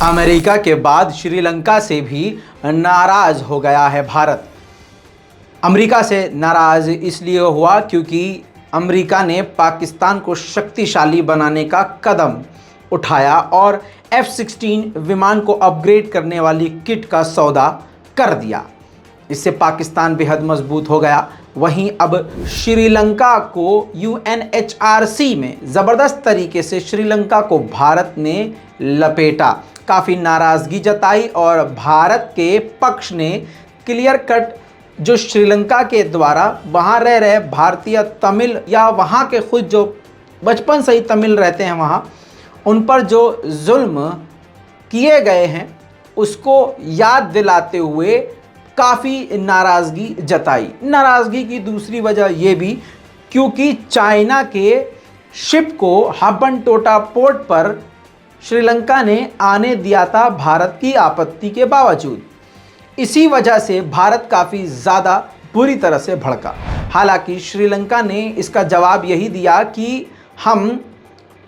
America के बाद श्रीलंका से भी नाराज हो गया है भारत। अमेरिका से नाराज इसलिए हुआ क्योंकि अमेरिका ने पाकिस्तान को शक्तिशाली बनाने का कदम उठाया और F-16 विमान को अपग्रेड करने वाली किट का सौदा कर दिया। इससे पाकिस्तान बेहद मजबूत हो गया। वहीं अब श्रीलंका को UNHRC में ज़बरदस्त तरीके से श्रीलंका को भारत ने लपेटा। काफ़ी नाराज़गी जताई और भारत के पक्ष ने क्लियर कट जो श्रीलंका के द्वारा वहाँ रह रहे भारतीय तमिल या वहाँ के खुद जो बचपन से ही तमिल रहते हैं वहाँ, उन पर जो जुल्म किए गए हैं उसको याद दिलाते हुए काफ़ी नाराज़गी जताई। नाराज़गी की दूसरी वजह ये भी क्योंकि चाइना के शिप को हम्बनटोटा पोर्ट पर श्रीलंका ने आने दिया था भारत की आपत्ति के बावजूद। इसी वजह से भारत काफ़ी ज़्यादा बुरी तरह से भड़का। हालांकि श्रीलंका ने इसका जवाब यही दिया कि हम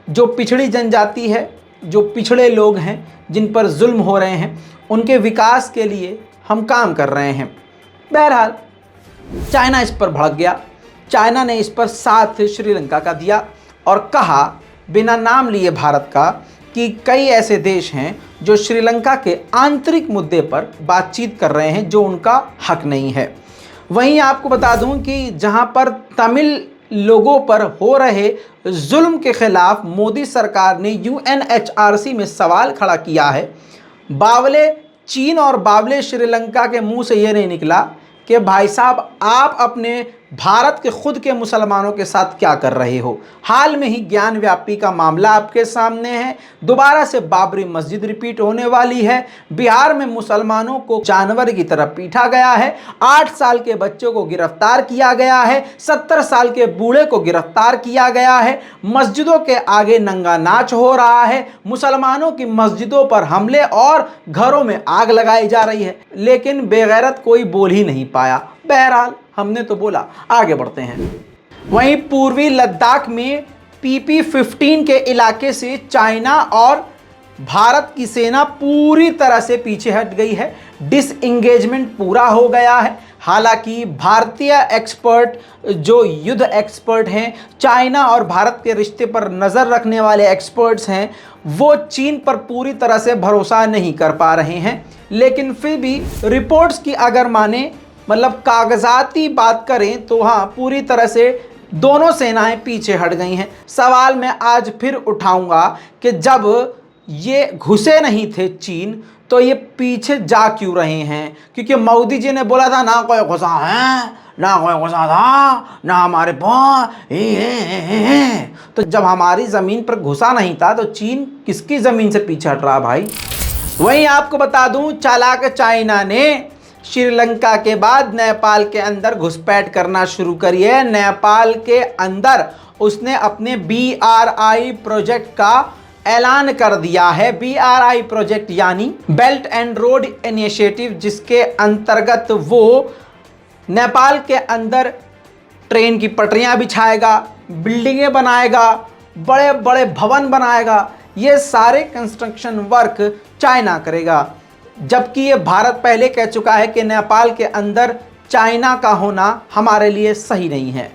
जो पिछड़ी जनजाति है, जो पिछड़े लोग हैं जिन पर जुल्म हो रहे हैं, उनके विकास के लिए हम काम कर रहे हैं। बहरहाल चाइना इस पर भड़क गया। चाइना ने इस पर साथ श्रीलंका का दिया और कहा बिना नाम लिए भारत का कि कई ऐसे देश हैं जो श्रीलंका के आंतरिक मुद्दे पर बातचीत कर रहे हैं जो उनका हक नहीं है। वहीं आपको बता दूं कि जहां पर तमिल लोगों पर हो रहे जुल्म के खिलाफ मोदी सरकार ने UNHRC में सवाल खड़ा किया है, बावले चीन और बावले श्रीलंका के मुंह से ये नहीं निकला कि भाई साहब आप अपने भारत के खुद के मुसलमानों के साथ क्या कर रहे हो। हाल में ही ज्ञान व्यापी का मामला आपके सामने है। दोबारा से बाबरी मस्जिद रिपीट होने वाली है। बिहार में मुसलमानों को जानवर की तरह पीटा गया है। 8 साल के बच्चों को गिरफ्तार किया गया है। 70 साल के बूढ़े को गिरफ्तार किया गया है। मस्जिदों के आगे नंगा नाच हो रहा है। मुसलमानों की मस्जिदों पर हमले और घरों में आग लगाई जा रही है, लेकिन बेगैरत कोई बोल ही नहीं पाया। बहरहाल हमने तो बोला, आगे बढ़ते हैं। वहीं पूर्वी लद्दाख में PP-15 के इलाके से चाइना और भारत की सेना पूरी तरह से पीछे हट गई है। डिसएंगेजमेंट पूरा हो गया है। हालांकि भारतीय एक्सपर्ट जो युद्ध एक्सपर्ट हैं, चाइना और भारत के रिश्ते पर नज़र रखने वाले एक्सपर्ट्स हैं, वो चीन पर पूरी तरह से भरोसा नहीं कर पा रहे हैं। लेकिन फिर भी रिपोर्ट्स की अगर माने मतलब कागजाती बात करें तो हाँ, पूरी तरह से दोनों सेनाएं पीछे हट गई हैं। सवाल मैं आज फिर उठाऊंगा कि जब ये घुसे नहीं थे चीन तो ये पीछे जा क्यों रहे हैं? क्योंकि मोदी जी ने बोला था ना कोई घुसा है, ना कोई घुसा था, ना हमारे पास। तो जब हमारी ज़मीन पर घुसा नहीं था तो चीन किसकी ज़मीन से पीछे हट रहा भाई? वहीं आपको बता दूं, चालाक चाइना ने श्रीलंका के बाद नेपाल के अंदर घुसपैठ करना शुरू करी है। नेपाल के अंदर उसने अपने BRI प्रोजेक्ट का ऐलान कर दिया है। BRI प्रोजेक्ट यानी बेल्ट एंड रोड इनिशिएटिव, जिसके अंतर्गत वो नेपाल के अंदर ट्रेन की पटरियां बिछाएगा, बिल्डिंगें बनाएगा, बड़े बड़े भवन बनाएगा। ये सारे कंस्ट्रक्शन वर्क चाइना करेगा, जबकि ये भारत पहले कह चुका है कि नेपाल के अंदर चाइना का होना हमारे लिए सही नहीं है।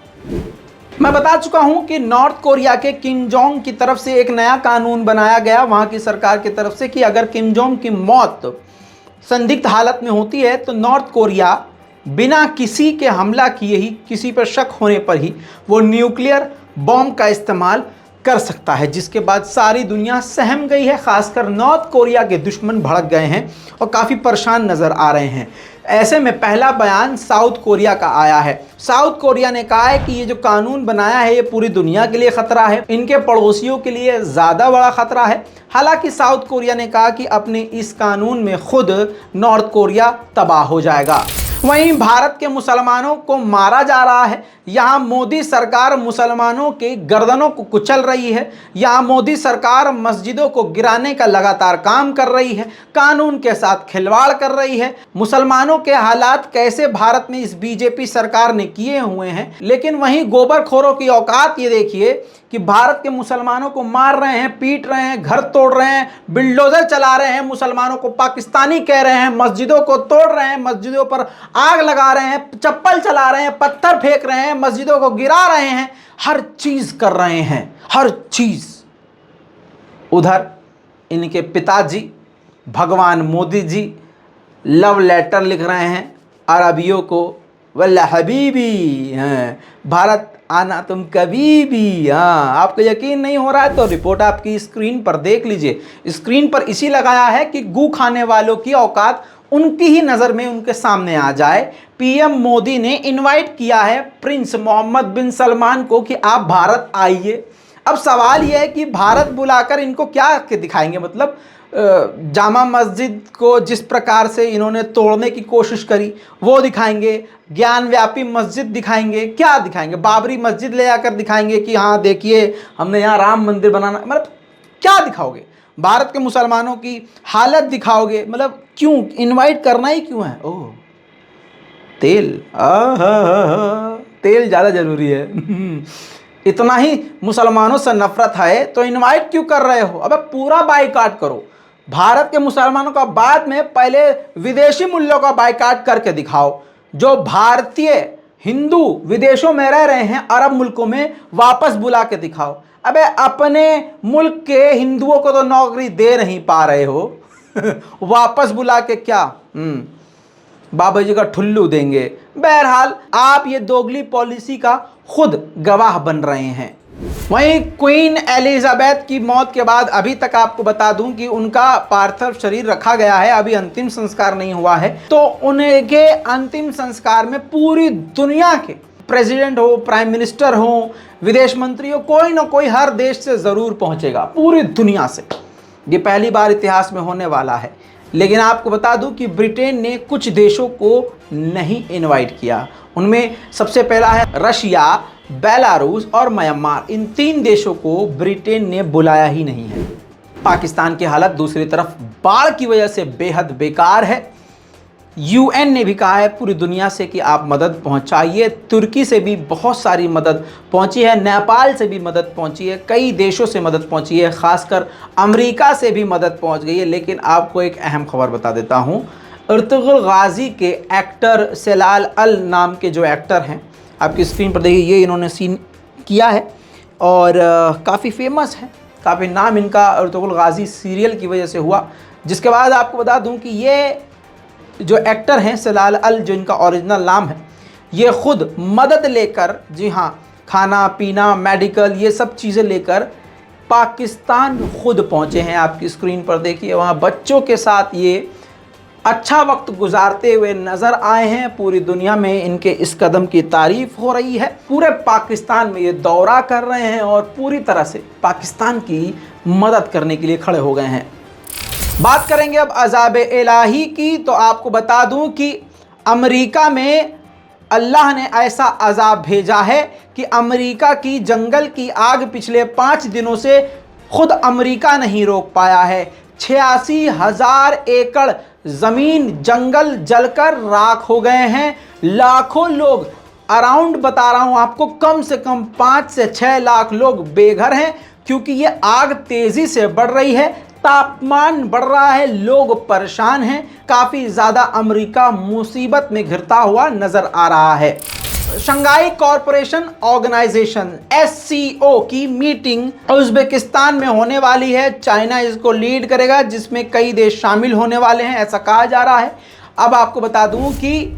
मैं बता चुका हूं कि नॉर्थ कोरिया के किम जोंग की तरफ से एक नया कानून बनाया गया वहां की सरकार की तरफ से कि अगर किम जोंग की मौत संदिग्ध हालत में होती है तो नॉर्थ कोरिया बिना किसी के हमला किए ही, किसी पर शक होने पर ही वो न्यूक्लियर बॉम्ब का इस्तेमाल कर सकता है, जिसके बाद सारी दुनिया सहम गई है। खासकर नॉर्थ कोरिया के दुश्मन भड़क गए हैं और काफ़ी परेशान नज़र आ रहे हैं। ऐसे में पहला बयान साउथ कोरिया का आया है। साउथ कोरिया ने कहा है कि ये जो कानून बनाया है ये पूरी दुनिया के लिए ख़तरा है, इनके पड़ोसियों के लिए ज़्यादा बड़ा ख़तरा है। हालांकि साउथ कोरिया ने कहा कि अपने इस कानून में खुद नॉर्थ कोरिया तबाह हो जाएगा। वहीं भारत के मुसलमानों को मारा जा रहा है। यहाँ मोदी सरकार मुसलमानों के गर्दनों को कुचल रही है। यहाँ मोदी सरकार मस्जिदों को गिराने का लगातार काम कर रही है, कानून के साथ खिलवाड़ कर रही है। मुसलमानों के हालात कैसे भारत में इस बीजेपी सरकार ने किए हुए हैं, लेकिन वहीं गोबरखोरों की औकात ये देखिए कि भारत के मुसलमानों को मार रहे हैं, पीट रहे हैं, घर तोड़ रहे हैं, बिल्डोजर चला रहे हैं, मुसलमानों को पाकिस्तानी कह रहे हैं, मस्जिदों को तोड़ रहे हैं, मस्जिदों पर आग लगा रहे हैं, चप्पल चला रहे हैं, पत्थर फेंक रहे हैं, मस्जिदों को गिरा रहे हैं, हर चीज कर रहे हैं, हर चीज। उधर इनके पिताजी भगवान मोदी जी लव लेटर लिख रहे हैं अरबियों को, वल्ला हबीबी, हैं भारत आना तुम कभी भी। हाँ, आपको यकीन नहीं हो रहा है तो रिपोर्ट आपकी स्क्रीन पर देख लीजिए। स्क्रीन पर इसी लगाया है कि गू खाने वालों की औकात उनकी ही नज़र में उनके सामने आ जाए। पीएम मोदी ने इनवाइट किया है प्रिंस मोहम्मद बिन सलमान को कि आप भारत आइए। अब सवाल यह है कि भारत बुलाकर इनको क्या दिखाएंगे, मतलब जामा मस्जिद को जिस प्रकार से इन्होंने तोड़ने की कोशिश करी वो दिखाएंगे, ज्ञानव्यापी मस्जिद दिखाएंगे, क्या दिखाएंगे, बाबरी मस्जिद ले आकर दिखाएंगे कि हाँ देखिए हमने यहाँ राम मंदिर बनाना, मतलब क्या दिखाओगे, भारत के मुसलमानों की हालत दिखाओगे, मतलब क्यों इनवाइट करना ही क्यों है। ओह तेल, तेल ज़्यादा ज़रूरी है इतना ही मुसलमानों से नफरत है तो इनवाइट क्यों कर रहे हो। अब पूरा बाइकाट करो भारत के मुसलमानों का, बाद में पहले विदेशी मूल्यों का बाइकाट करके दिखाओ। जो भारतीय हिंदू विदेशों में रह रहे हैं अरब मुल्कों में वापस बुला के दिखाओ। अबे अपने मुल्क के हिंदुओं को तो नौकरी दे नहीं पा रहे हो वापस बुला के क्या बाबा जी का ठुल्लू देंगे। बहरहाल आप ये दोगली पॉलिसी का खुद गवाह बन रहे हैं। वहीं क्वीन एलिजाबेथ की मौत के बाद अभी तक आपको बता दूं कि उनका पार्थिव शरीर रखा गया है, अभी अंतिम संस्कार नहीं हुआ है। तो उनके अंतिम संस्कार में पूरी दुनिया के प्रेसिडेंट हो, प्राइम मिनिस्टर हो, विदेश मंत्री हो, कोई ना कोई हर देश से ज़रूर पहुंचेगा, पूरी दुनिया से। ये पहली बार इतिहास में होने वाला है। लेकिन आपको बता दूं कि ब्रिटेन ने कुछ देशों को नहीं इनवाइट किया। उनमें सबसे पहला है रशिया, बेलारूस और म्यांमार। इन 3 देशों को ब्रिटेन ने बुलाया ही नहीं है। पाकिस्तान की हालत दूसरी तरफ बाढ़ की वजह से बेहद बेकार है। यूएन ने भी कहा है पूरी दुनिया से कि आप मदद पहुंचाइए। तुर्की से भी बहुत सारी मदद पहुंची है, नेपाल से भी मदद पहुंची है, कई देशों से मदद पहुंची है, खासकर अमेरिका से भी मदद पहुंच गई है। लेकिन आपको एक अहम खबर बता देता हूं, अर्तुगरुल गाजी के एक्टर सलाल अल नाम के जो एक्टर हैं, आपकी स्क्रीन पर देखिए, ये इन्होंने सीन किया है और काफ़ी फेमस है, काफ़ी नाम इनका अर्तुगरुल गाजी सीरियल की वजह से हुआ। जिसके बाद आपको बता दूं कि ये जो एक्टर हैं सलाल अल, जो इनका ओरिजिनल नाम है, ये खुद मदद लेकर, जी हाँ, खाना पीना मेडिकल ये सब चीज़ें लेकर पाकिस्तान खुद पहुँचे हैं। आपकी स्क्रीन पर देखिए, वहाँ बच्चों के साथ ये अच्छा वक्त गुजारते हुए नज़र आए हैं। पूरी दुनिया में इनके इस कदम की तारीफ हो रही है। पूरे पाकिस्तान में ये दौरा कर रहे हैं और पूरी तरह से पाकिस्तान की मदद करने के लिए खड़े हो गए हैं। बात करेंगे अब अज़ाब इलाही की, तो आपको बता दूं कि अमेरिका में अल्लाह ने ऐसा अज़ाब भेजा है कि अमेरिका की जंगल की आग पिछले 5 दिनों से खुद अमेरिका नहीं रोक पाया है। 86,000 एकड़ ज़मीन जंगल जलकर राख हो गए हैं। लाखों लोग, अराउंड बता रहा हूं आपको, कम से कम 5 से 6 लाख लोग बेघर हैं, क्योंकि ये आग तेज़ी से बढ़ रही है, तापमान बढ़ रहा है, लोग परेशान हैं। काफ़ी ज़्यादा अमेरिका मुसीबत में घिरता हुआ नज़र आ रहा है। शंघाई कॉरपोरेशन ऑर्गेनाइजेशन SCO की मीटिंग उज़्बेकिस्तान में होने वाली है। चाइना इसको लीड करेगा, जिसमें कई देश शामिल होने वाले हैं, ऐसा कहा जा रहा है। अब आपको बता दूं कि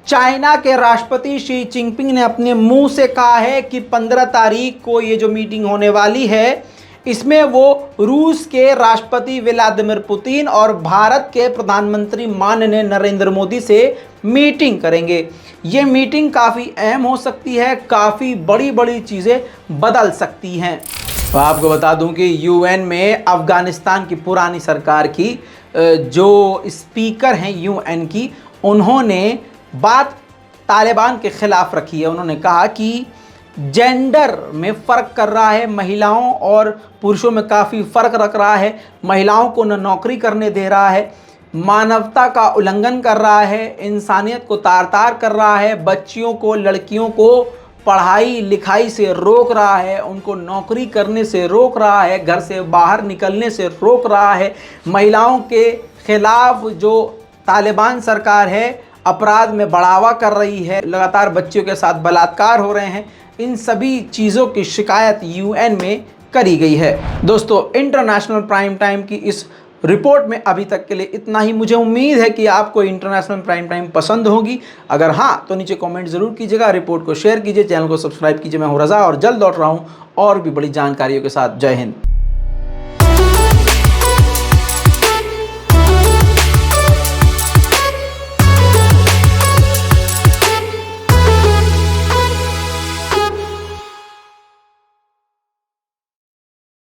चाइना के राष्ट्रपति शी जिनपिंग ने अपने मुंह से कहा है कि 15 तारीख को ये जो मीटिंग होने वाली है, इसमें वो रूस के राष्ट्रपति व्लादिमीर पुतिन और भारत के प्रधानमंत्री माननीय नरेंद्र मोदी से मीटिंग करेंगे। ये मीटिंग काफ़ी अहम हो सकती है, काफ़ी बड़ी बड़ी चीज़ें बदल सकती हैं। तो आपको बता दूं कि यूएन में अफ़गानिस्तान की पुरानी सरकार की जो स्पीकर हैं यूएन की, उन्होंने बात तालिबान के ख़िलाफ़ रखी है। उन्होंने कहा कि जेंडर में फ़र्क कर रहा है, महिलाओं और पुरुषों में काफ़ी फ़र्क रख रहा है, महिलाओं को न नौकरी करने दे रहा है, मानवता का उल्लंघन कर रहा है, इंसानियत को तार तार कर रहा है, बच्चियों को, लड़कियों को पढ़ाई लिखाई से रोक रहा है, उनको नौकरी करने से रोक रहा है, घर से बाहर निकलने से रोक रहा है। महिलाओं के खिलाफ जो तालिबान सरकार है अपराध में बढ़ावा कर रही है, लगातार बच्चियों के साथ बलात्कार हो रहे हैं, इन सभी चीज़ों की शिकायत यूएन में करी गई है। दोस्तों, इंटरनेशनल प्राइम टाइम की इस रिपोर्ट में अभी तक के लिए इतना ही। मुझे उम्मीद है कि आपको इंटरनेशनल प्राइम टाइम पसंद होगी। अगर हाँ तो नीचे कमेंट जरूर कीजिएगा, रिपोर्ट को शेयर कीजिए, चैनल को सब्सक्राइब कीजिए। मैं हूं रज़ा और जल्द लौट रहा हूं और भी बड़ी जानकारियों के साथ। जय हिंद।